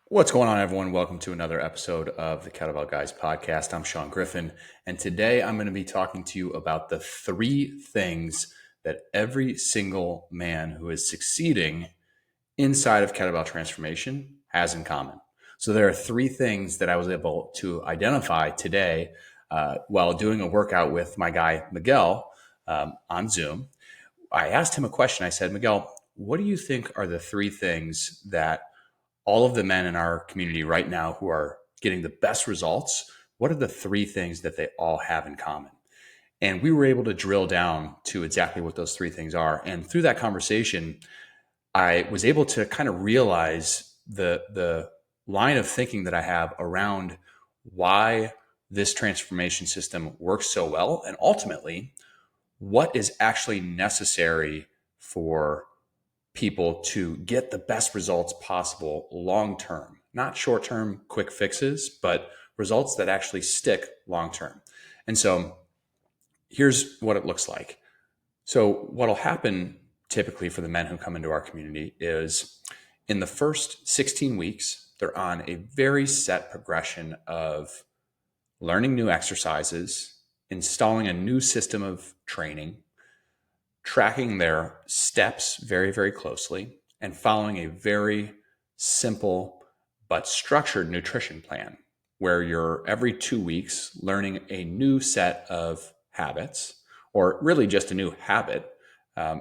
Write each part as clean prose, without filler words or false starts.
What's going on, everyone? Welcome to another episode of the Kettlebell Guys podcast. I'm Sean Griffin, and today I'm going to be talking to you about the three things that every single man who is succeeding inside of kettlebell transformation has in common. So there are three things that I was able to identify today while doing a workout with my guy Miguel on Zoom. I asked him a question. I said, Miguel, what do you think are the three things that all of the men in our community right now who are getting the best results, what are the three things that they all have in common? And we were able to drill down to exactly what those three things are. And through that conversation, I was able to kind of realize the line of thinking that I have around why this transformation system works so well, and ultimately what is actually necessary for people to get the best results possible long term, not short term quick fixes, but results that actually stick long term. And so here's what it looks like. So, what'll happen typically for the men who come into our community is in the first 16 weeks, they're on a very set progression of learning new exercises, installing a new system of training, tracking their steps very, very closely, and following a very simple but structured nutrition plan where you're every 2 weeks learning a new set of habits, or really just a new habit,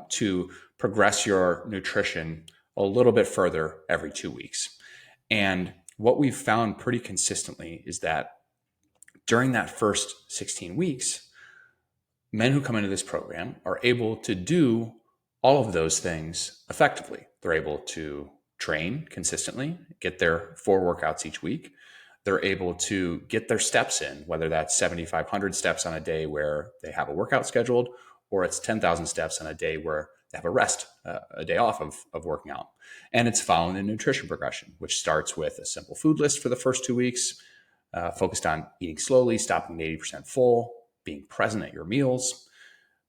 to progress your nutrition a little bit further every 2 weeks. And what we've found pretty consistently is that during that first 16 weeks, men who come into this program are able to do all of those things effectively. They're able to train consistently, get their 4 workouts each week. They're able to get their steps in, whether that's 7,500 steps on a day where they have a workout scheduled, or it's 10,000 steps on a day where they have a rest, a day off of working out. And it's following a nutrition progression, which starts with a simple food list for the first 2 weeks, focused on eating slowly, stopping at 80% full, being present at your meals.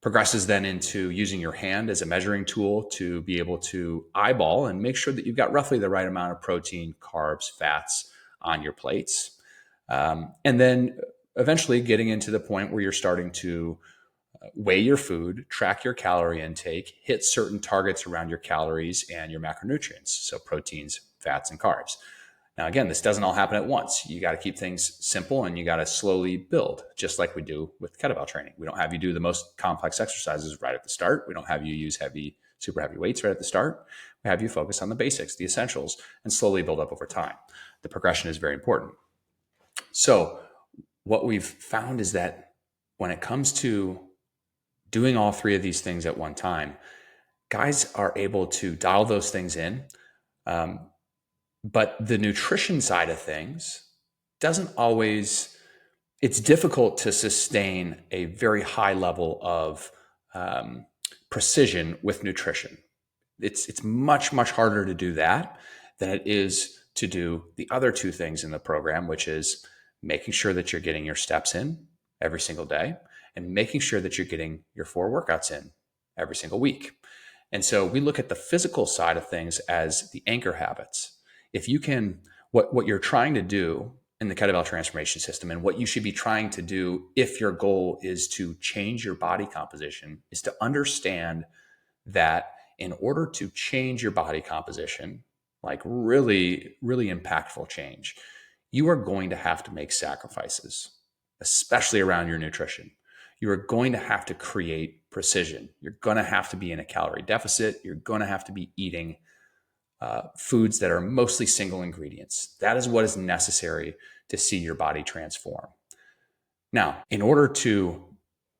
Progresses then into using your hand as a measuring tool to be able to eyeball and make sure that you've got roughly the right amount of protein, carbs, fats on your plates. And then eventually getting into the point where you're starting to weigh your food, track your calorie intake, hit certain targets around your calories and your macronutrients, so proteins, fats, and carbs. Now, again, this doesn't all happen at once. You got to keep things simple and you got to slowly build, just like we do with kettlebell training. We don't have you do the most complex exercises right at the start. We don't have you use super heavy weights right at the start. We have you focus on the basics, the essentials, and slowly build up over time. The progression is very important. So, what we've found is that when it comes to doing all three of these things at one time, guys are able to dial those things in. But the nutrition side of things doesn't always, it's difficult to sustain a very high level of precision with nutrition. It's much, much harder to do that than it is to do the other two things in the program, which is making sure that you're getting your steps in every single day and making sure that you're getting your 4 workouts in every single week. And so we look at the physical side of things as the anchor habits. If you can, what you're trying to do in the kettlebell transformation system and what you should be trying to do if your goal is to change your body composition is to understand that in order to change your body composition, like really, really impactful change, you are going to have to make sacrifices, especially around your nutrition. You are going to have to create precision. You're going to have to be in a calorie deficit. You're going to have to be eating foods that are mostly single ingredients. That is what is necessary to see your body transform. Now, in order to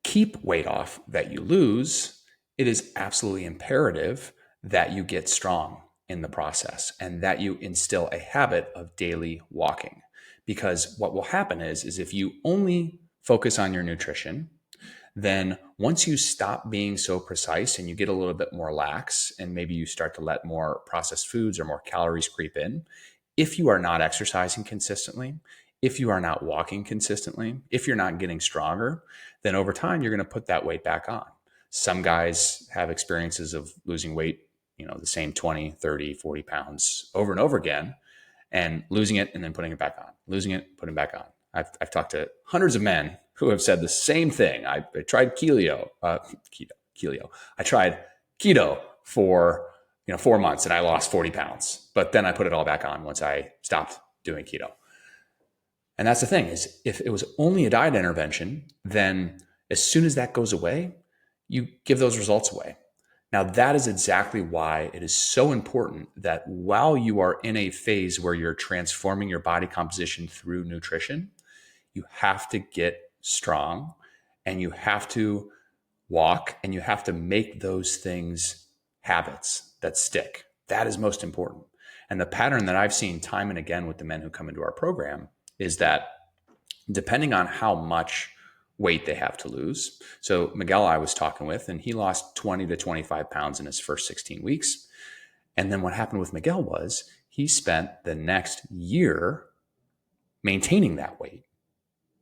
keep weight off that you lose, it is absolutely imperative that you get strong in the process and that you instill a habit of daily walking. Because what will happen is if you only focus on your nutrition, then once you stop being so precise and you get a little bit more lax and maybe you start to let more processed foods or more calories creep in, if you are not exercising consistently, if you are not walking consistently, if you're not getting stronger, then over time you're going to put that weight back on. Some guys have experiences of losing weight, the same 20, 30, 40 pounds over and over again. and losing it and then putting it back on, losing it, putting it back on. I've talked to hundreds of men who have said the same thing. I tried keto. I tried keto for 4 months and I lost 40 pounds, but then I put it all back on once I stopped doing keto. And that's the thing, is if it was only a diet intervention, then as soon as that goes away, you give those results away. Now, that is exactly why it is so important that while you are in a phase where you're transforming your body composition through nutrition, you have to get strong and you have to walk and you have to make those things habits that stick. That is most important. And the pattern that I've seen time and again with the men who come into our program is that depending on how much weight they have to lose. So Miguel, I was talking with, and he lost 20 to 25 pounds in his first 16 weeks. And then what happened with Miguel was he spent the next year maintaining that weight.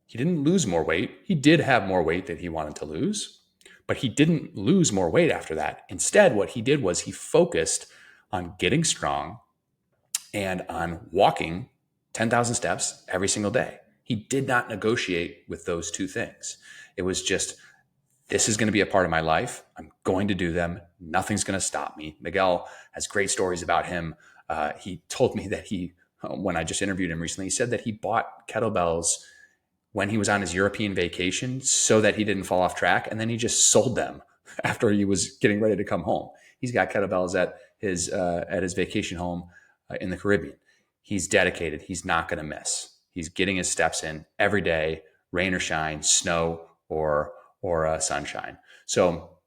He didn't lose more weight. He did have more weight that he wanted to lose, but he didn't lose more weight after that. Instead, what he did was he focused on getting strong and on walking 10,000 steps every single day. He did not negotiate with those two things. It was just, this is going to be a part of my life. I'm going to do them. Nothing's going to stop me. Miguel has great stories about him. He told me that when I just interviewed him recently, he said that he bought kettlebells when he was on his European vacation so that he didn't fall off track. And then he just sold them after he was getting ready to come home. He's got kettlebells at his vacation home in the Caribbean. He's dedicated. He's not going to miss. He's getting his steps in every day, rain or shine, snow or sunshine. So,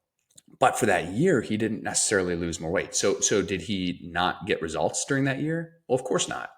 but for that year, he didn't necessarily lose more weight. So did he not get results during that year? Well, of course not.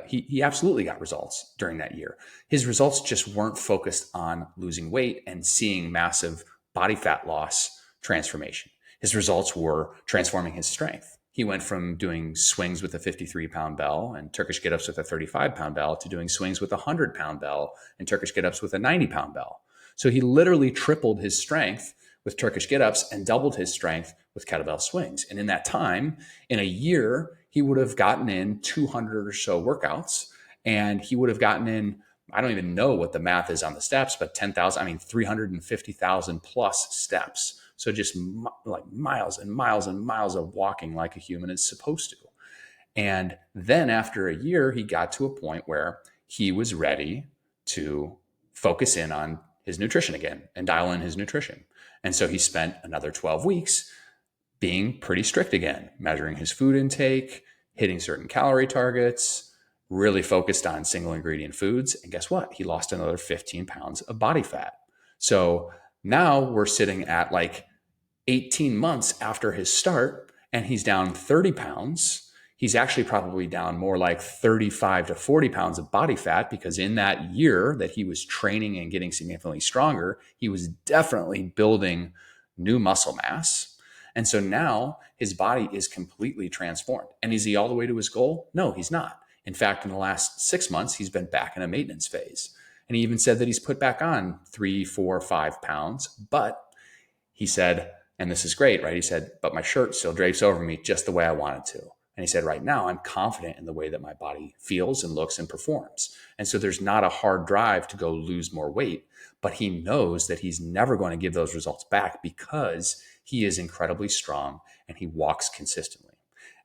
He absolutely got results during that year. His results just weren't focused on losing weight and seeing massive body fat loss transformation. His results were transforming his strength. He went from doing swings with a 53-pound bell and Turkish get-ups with a 35-pound bell to doing swings with a 100-pound bell and Turkish get-ups with a 90-pound bell. So he literally tripled his strength with Turkish get-ups and doubled his strength with kettlebell swings. And in that time, in a year, he would have gotten in 200 or so workouts, and he would have gotten in, I don't even know what the math is on the steps, but 350,000 plus steps. So just like miles and miles and miles of walking like a human is supposed to. And then after a year, he got to a point where he was ready to focus in on his nutrition again and dial in his nutrition. And so he spent another 12 weeks being pretty strict again, measuring his food intake, hitting certain calorie targets, really focused on single ingredient foods. And guess what? He lost another 15 pounds of body fat. So now we're sitting at like 18 months after his start, and he's down 30 pounds. He's actually probably down more like 35 to 40 pounds of body fat, because in that year that he was training and getting significantly stronger, he was definitely building new muscle mass. And so now his body is completely transformed. And is he all the way to his goal? No, he's not. In fact, in the last 6 months, he's been back in a maintenance phase. And he even said that he's put back on 3, 4, 5 pounds. But he said, and this is great, right? He said, but my shirt still drapes over me just the way I want it to. And he said, right now, I'm confident in the way that my body feels and looks and performs. And so there's not a hard drive to go lose more weight, but he knows that he's never going to give those results back because he is incredibly strong and he walks consistently.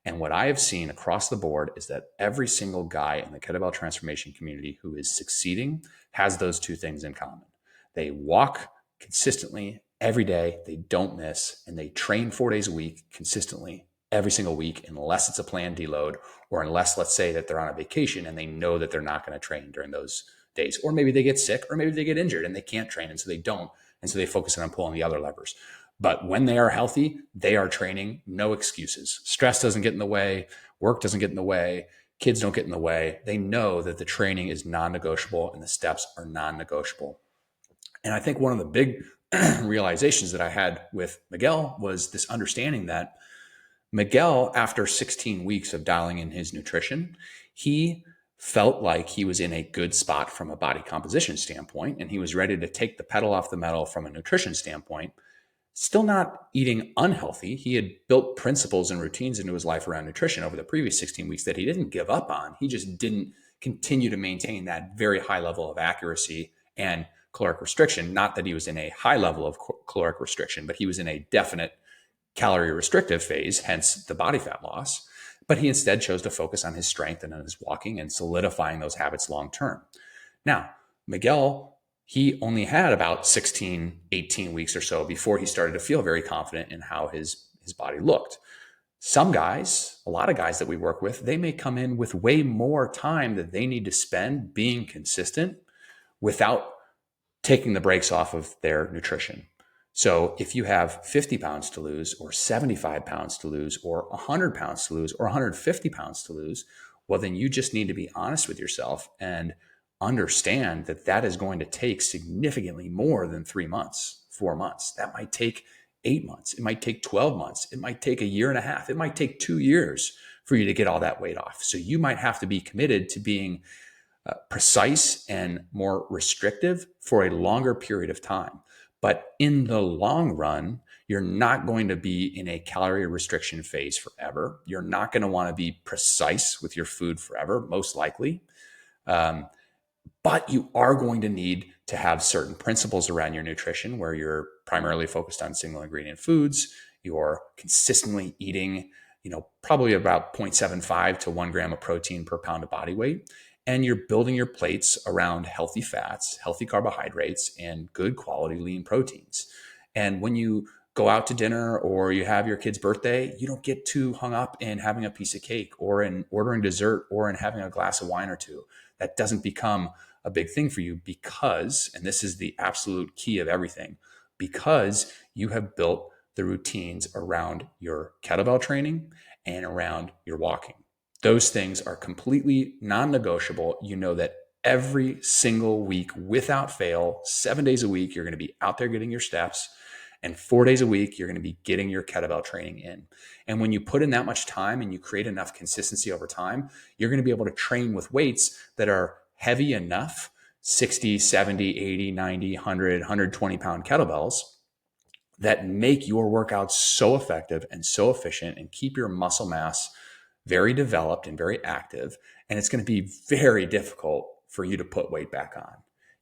And what I have seen across the board is that every single guy in the kettlebell transformation community who is succeeding has those two things in common. They walk consistently every day, they don't miss, and they train 4 days a week consistently every single week, unless it's a planned deload, or unless, let's say, that they're on a vacation and they know that they're not going to train during those days. Or maybe they get sick, or maybe they get injured and they can't train, and so they don't. And so they focus on pulling the other levers. But when they are healthy, they are training, no excuses. Stress doesn't get in the way, work doesn't get in the way, kids don't get in the way. They know that the training is non-negotiable and the steps are non-negotiable. And I think one of the big realizations that I had with Miguel was this understanding that Miguel, after 16 weeks of dialing in his nutrition, he felt like he was in a good spot from a body composition standpoint, and he was ready to take the pedal off the metal from a nutrition standpoint. Still not eating unhealthy. He had built principles and routines into his life around nutrition over the previous 16 weeks that he didn't give up on. He just didn't continue to maintain that very high level of accuracy and caloric restriction. Not that he was in a high level of caloric restriction, but he was in a definite calorie restrictive phase, hence the body fat loss. But he instead chose to focus on his strength and on his walking and solidifying those habits long term. Now, Miguel, he only had about 16, 18 weeks or so before he started to feel very confident in how his body looked. Some guys, a lot of guys that we work with, they may come in with way more time that they need to spend being consistent without taking the brakes off of their nutrition. So if you have 50 pounds to lose, or 75 pounds to lose, or 100 pounds to lose, or 150 pounds to lose, well, then you just need to be honest with yourself and understand that that is going to take significantly more than 3 months, 4 months. That might take 8 months. It might take 12 months. It might take a year and a half. It might take 2 years for you to get all that weight off. So you might have to be committed to being precise and more restrictive for a longer period of time. But in the long run, you're not going to be in a calorie restriction phase forever. You're not going to want to be precise with your food forever, most likely. But you are going to need to have certain principles around your nutrition where you're primarily focused on single ingredient foods. You're consistently eating, probably about 0.75 to 1 gram of protein per pound of body weight. And you're building your plates around healthy fats, healthy carbohydrates, and good quality lean proteins. And when you go out to dinner or you have your kid's birthday, you don't get too hung up in having a piece of cake or in ordering dessert or in having a glass of wine or two. That doesn't become a big thing for you because, and this is the absolute key of everything, because you have built the routines around your kettlebell training and around your walking. Those things are completely non-negotiable. You know that every single week, without fail, 7 days a week, you're going to be out there getting your steps. And 4 days a week, you're going to be getting your kettlebell training in. And when you put in that much time and you create enough consistency over time, you're going to be able to train with weights that are heavy enough, 60, 70, 80, 90, 100, 120 pound kettlebells, that make your workouts so effective and so efficient and keep your muscle mass very developed and very active. And it's going to be very difficult for you to put weight back on.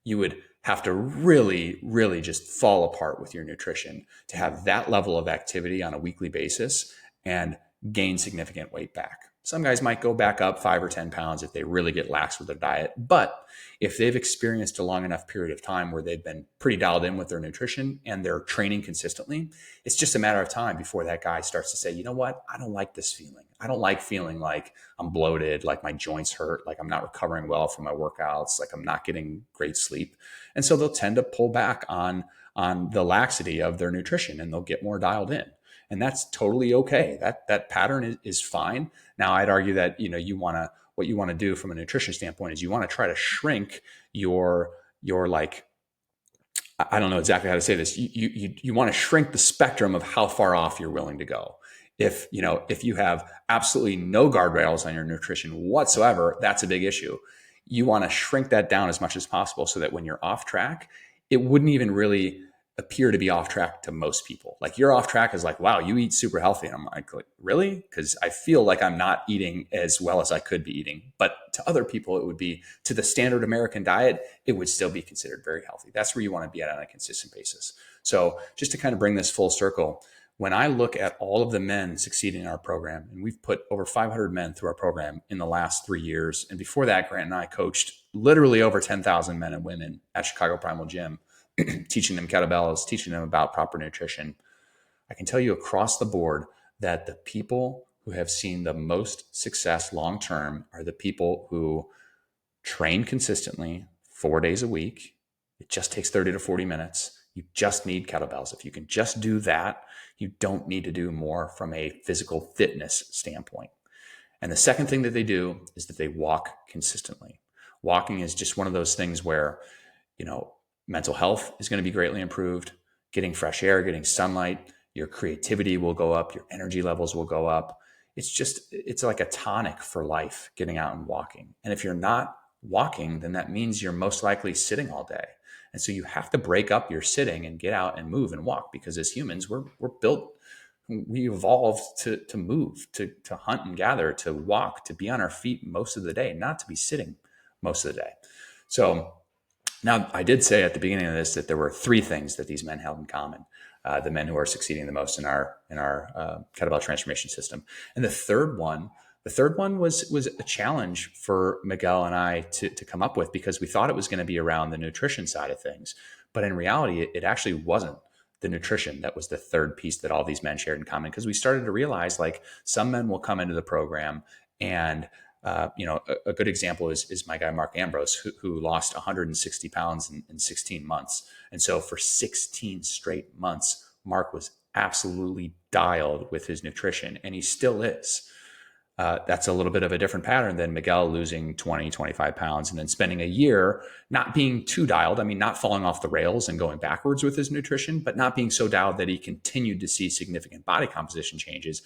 You would have to really, really just fall apart with your nutrition to have that level of activity on a weekly basis and gain significant weight back. Some guys might go back up 5 or 10 pounds if they really get lax with their diet. But if they've experienced a long enough period of time where they've been pretty dialed in with their nutrition and they're training consistently, it's just a matter of time before that guy starts to say, you know what? I don't like this feeling. I don't like feeling like I'm bloated, like my joints hurt, like I'm not recovering well from my workouts, like I'm not getting great sleep. And so they'll tend to pull back on the laxity of their nutrition and they'll get more dialed in. And that's totally okay. That pattern is fine. Now, I'd argue that what you want to do from a nutrition standpoint is you want to try to shrink your like, I don't know exactly how to say this. You want to shrink the spectrum of how far off you're willing to go. If you have absolutely no guardrails on your nutrition whatsoever, that's a big issue. You want to shrink that down as much as possible so that when you're off track, it wouldn't even really appear to be off track to most people. Like you're off track is like, wow, you eat super healthy. And I'm like, really? Because I feel like I'm not eating as well as I could be eating. But to other people, it would be, to the standard American diet, it would still be considered very healthy. That's where you want to be at on a consistent basis. So just to kind of bring this full circle, when I look at all of the men succeeding in our program, and we've put over 500 men through our program in the last 3 years. And before that, Grant and I coached literally over 10,000 men and women at Chicago Primal Gym, teaching them kettlebells, teaching them about proper nutrition. I can tell you across the board that the people who have seen the most success long-term are the people who train consistently 4 days a week. It just takes 30 to 40 minutes. You just need kettlebells. If you can just do that, you don't need to do more from a physical fitness standpoint. And the second thing that they do is that they walk consistently. Walking is just one of those things where, mental health is going to be greatly improved. Getting fresh air, getting sunlight, your creativity will go up, your energy levels will go up. It's like a tonic for life, getting out and walking. And if you're not walking, then that means you're most likely sitting all day. And so you have to break up your sitting and get out and move and walk, because as humans, we're built, we evolved to move, to hunt and gather, to walk, to be on our feet most of the day, not to be sitting most of the day. So now, I did say at the beginning of this that there were three things that these men held in common. The men who are succeeding the most in our kettlebell transformation system, and the third one was a challenge for Miguel and I to come up with, because we thought it was going to be around the nutrition side of things, but in reality, it actually wasn't the nutrition that was the third piece that all these men shared in common. Because we started to realize, like, some men will come into the program and a good example is my guy, Mark Ambrose, who lost 160 pounds in 16 months. And so for 16 straight months, Mark was absolutely dialed with his nutrition, and he still is. That's a little bit of a different pattern than Miguel losing 20, 25 pounds and then spending a year not being too dialed. I mean, not falling off the rails and going backwards with his nutrition, but not being so dialed that he continued to see significant body composition changes,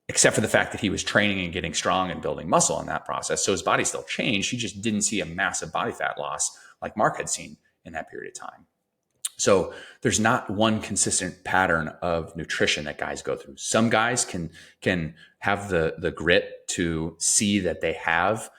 except for the fact that he was training and getting strong and building muscle in that process. So his body still changed. He just didn't see a massive body fat loss like Mark had seen in that period of time. So there's not one consistent pattern of nutrition that guys go through. Some guys can have the grit to see that they have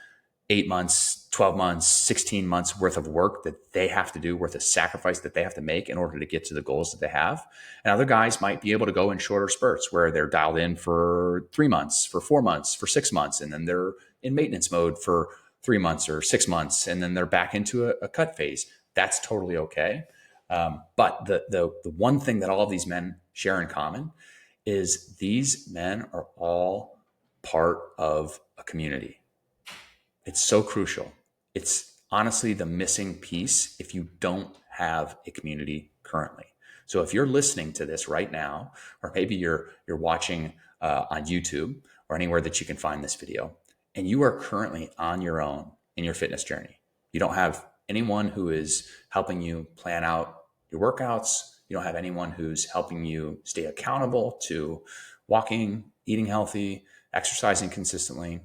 8 months, 12 months, 16 months worth of work that they have to do, worth of sacrifice that they have to make in order to get to the goals that they have. And other guys might be able to go in shorter spurts where they're dialed in for 3 months, for 4 months, for 6 months, and then they're in maintenance mode for 3 months or 6 months, and then they're back into a cut phase. That's totally okay. But the one thing that all of these men share in common is these men are all part of a community. It's so crucial. It's honestly the missing piece if you don't have a community currently. So if you're listening to this right now, or maybe you're watching on YouTube or anywhere that you can find this video, and you are currently on your own in your fitness journey, you don't have anyone who is helping you plan out your workouts, you don't have anyone who's helping you stay accountable to walking, eating healthy, exercising consistently,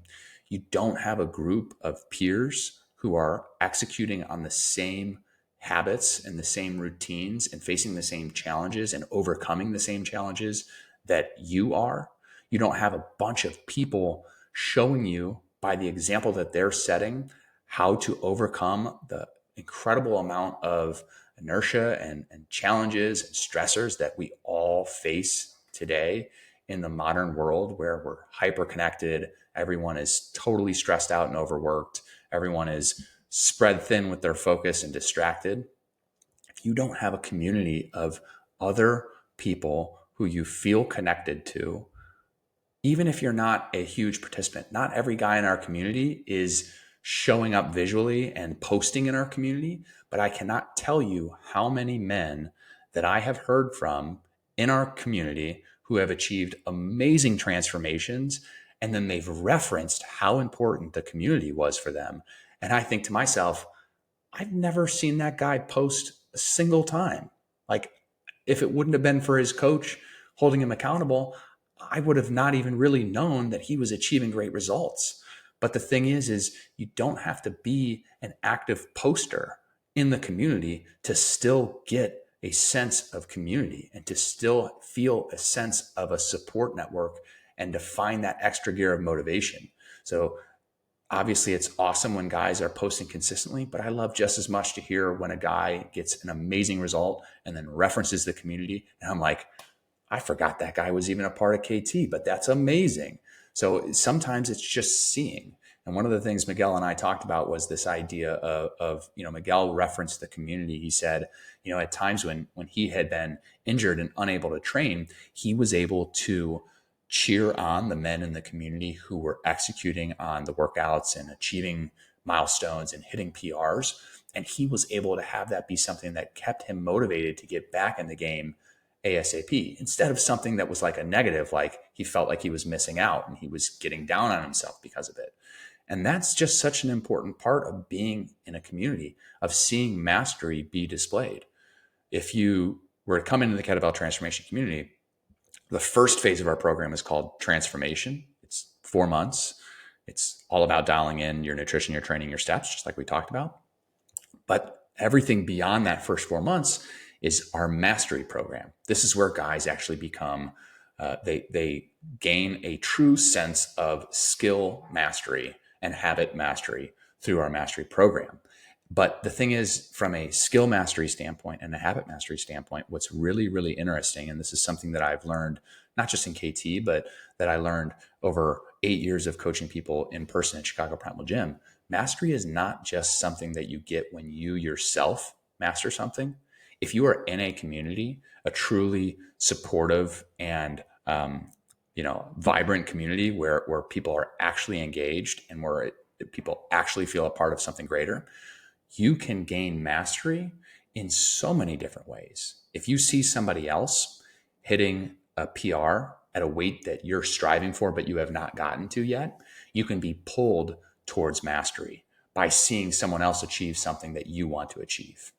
you don't have a group of peers who are executing on the same habits and the same routines and facing the same challenges and overcoming the same challenges that you are. You don't have a bunch of people showing you by the example that they're setting how to overcome the incredible amount of inertia and challenges and stressors that we all face today in the modern world, where we're hyper connected. Everyone is totally stressed out and overworked. Everyone is spread thin with their focus and distracted. If you don't have a community of other people who you feel connected to, even if you're not a huge participant, not every guy in our community is showing up visually and posting in our community, but I cannot tell you how many men that I have heard from in our community who have achieved amazing transformations, and then they've referenced how important the community was for them. And I think to myself, I've never seen that guy post a single time. Like, if it wouldn't have been for his coach holding him accountable, I would have not even really known that he was achieving great results. But the thing is you don't have to be an active poster in the community to still get a sense of community and to still feel a sense of a support network and to find that extra gear of motivation. So obviously it's awesome when guys are posting consistently, but I love just as much to hear when a guy gets an amazing result and then references the community. And I'm like, I forgot that guy was even a part of KT, but that's amazing. So sometimes it's just seeing. And one of the things Miguel and I talked about was this idea of Miguel referenced the community. He said, at times when he had been injured and unable to train, he was able to cheer on the men in the community who were executing on the workouts and achieving milestones and hitting PRs. And he was able to have that be something that kept him motivated to get back in the game ASAP, instead of something that was like a negative, like he felt like he was missing out and he was getting down on himself because of it. And that's just such an important part of being in a community, of seeing mastery be displayed. If you were to come into the Kettlebell Transformation community, the first phase of our program is called Transformation. It's 4 months. It's all about dialing in your nutrition, your training, your steps, just like we talked about. But everything beyond that first 4 months is our mastery program. This is where guys actually become, they gain a true sense of skill mastery and habit mastery through our mastery program. But the thing is, from a skill mastery standpoint and a habit mastery standpoint, what's really, really interesting, and this is something that I've learned not just in KT, but that I learned over 8 years of coaching people in person at Chicago Primal Gym. Mastery is not just something that you get when you yourself master something. If you are in a community, a truly supportive and vibrant community where people are actually engaged and where people actually feel a part of something greater, you can gain mastery in so many different ways. If you see somebody else hitting a PR at a weight that you're striving for, but you have not gotten to yet, you can be pulled towards mastery by seeing someone else achieve something that you want to achieve.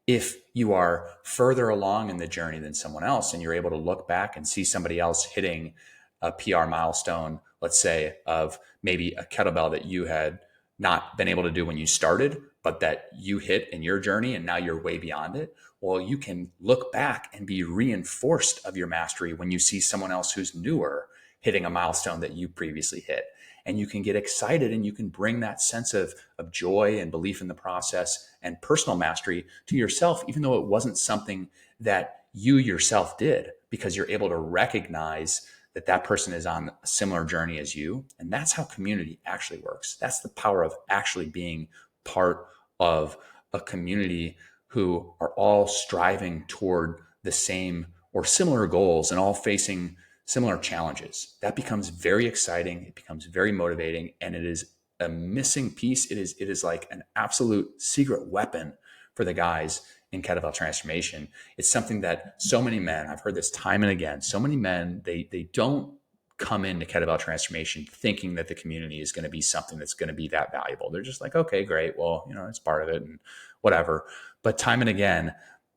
If you are further along in the journey than someone else and you're able to look back and see somebody else hitting a PR milestone, let's say of maybe a kettlebell that you had not been able to do when you started, but that you hit in your journey and now you're way beyond it, well, you can look back and be reinforced of your mastery when you see someone else who's newer hitting a milestone that you previously hit. And you can get excited and you can bring that sense of joy and belief in the process and personal mastery to yourself, even though it wasn't something that you yourself did, because you're able to recognize that that person is on a similar journey as you. And that's how community actually works. That's the power of actually being part of a community who are all striving toward the same or similar goals and all facing similar challenges. That becomes very exciting. It becomes very motivating, and it is a missing piece. It is like an absolute secret weapon for the guys in kettlebell transformation. It's something that so many men, I've heard this time and again, so many men, they don't come into kettlebell transformation thinking that the community is going to be something that's going to be that valuable. They're just like, okay, great. Well, it's part of it and whatever. But time and again,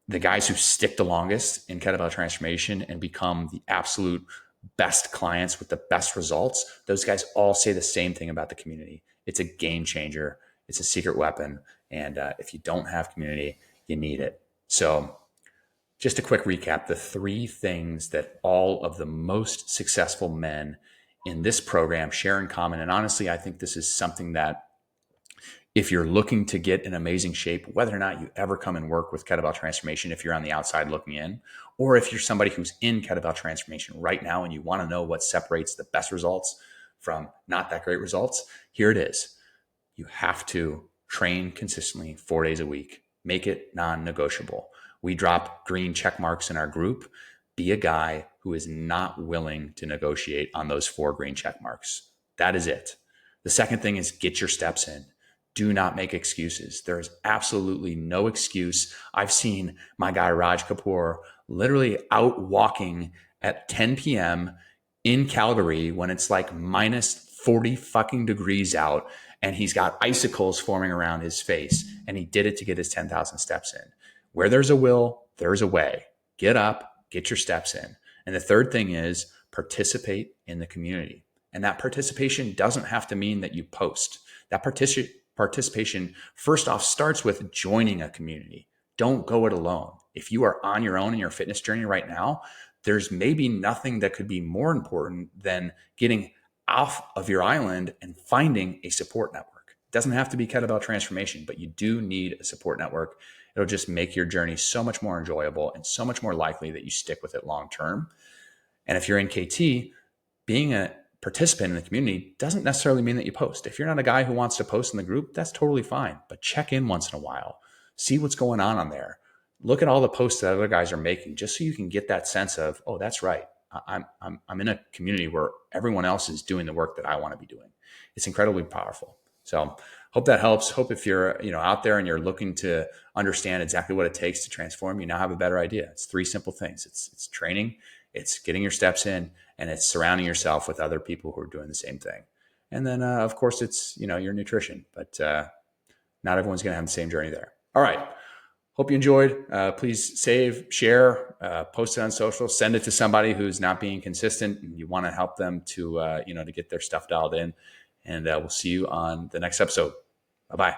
the guys who stick the longest in kettlebell transformation and become the absolute best clients with the best results, those guys all say the same thing about the community. It's a game changer. It's a secret weapon. And if you don't have community, you need it. So just a quick recap, the 3 things that all of the most successful men in this program share in common. And honestly, I think this is something that if you're looking to get in amazing shape, whether or not you ever come and work with kettlebell transformation, if you're on the outside looking in, or if you're somebody who's in kettlebell transformation right now and you want to know what separates the best results from not that great results, here it is. You have to train consistently 4 days a week. Make it non-negotiable. We drop green check marks in our group. Be a guy who is not willing to negotiate on those 4 green check marks. That is it. The second thing is get your steps in. Do not make excuses. There is absolutely no excuse. I've seen my guy Raj Kapoor literally out walking at 10 p.m. in Calgary when it's like minus 40 fucking degrees out, and he's got icicles forming around his face, and he did it to get his 10,000 steps in. Where there's a will, there's a way. Get up, get your steps in. And the third thing is participate in the community. And that participation doesn't have to mean that you post. That participation, first off, starts with joining a community. Don't go it alone. If you are on your own in your fitness journey right now, there's maybe nothing that could be more important than getting off of your island and finding a support network. It doesn't have to be kettlebell transformation, but you do need a support network. It'll just make your journey so much more enjoyable and so much more likely that you stick with it long term. And if you're in KT, being a participant in the community doesn't necessarily mean that you post. If you're not a guy who wants to post in the group, that's totally fine. But check in once in a while. See what's going on there. Look at all the posts that other guys are making, just so you can get that sense of, oh, that's right. I'm in a community where everyone else is doing the work that I want to be doing. It's incredibly powerful. So hope that helps. Hope if you're out there and you're looking to understand exactly what it takes to transform, you now have a better idea. It's 3 simple things. It's training, it's getting your steps in, and it's surrounding yourself with other people who are doing the same thing. And then, of course, it's your nutrition. But not everyone's going to have the same journey there. All right. Hope you enjoyed. Please save, share, post it on social, send it to somebody who's not being consistent and you want to help them to, to get their stuff dialed in. And we'll see you on the next episode. Bye-bye.